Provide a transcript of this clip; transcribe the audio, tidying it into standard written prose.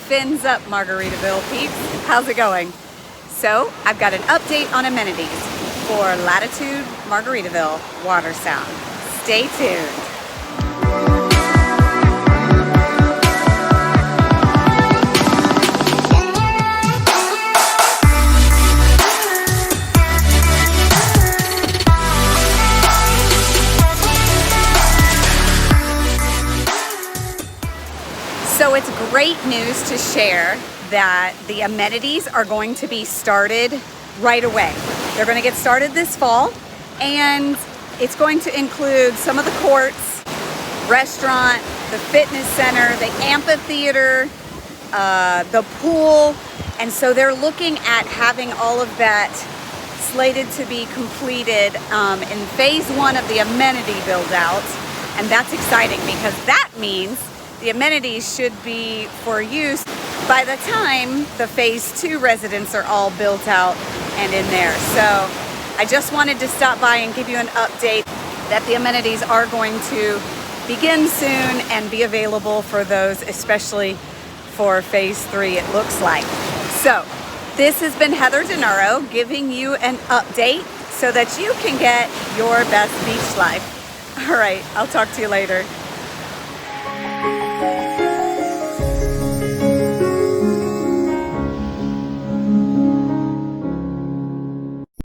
Fins up, Margaritaville peeps. How's it going? So, I've got an update on amenities for Latitude Margaritaville Watersound. Stay tuned. So it's great news to share that the amenities are going to be started right away. They're going to get started this fall, and it's going to include some of the courts, restaurant, the fitness center, the amphitheater, the pool, and so they're looking at having all of that slated to be completed in phase one of the amenity build out, and that's exciting because that means the amenities should be for use by the time the phase two residents are all built out and in there. So I just wanted to stop by and give you an update that the amenities are going to begin soon and be available for those, especially for phase three, it looks like. So this has been Heather Denaro giving you an update so that you can get your best beach life. All right, I'll talk to you later.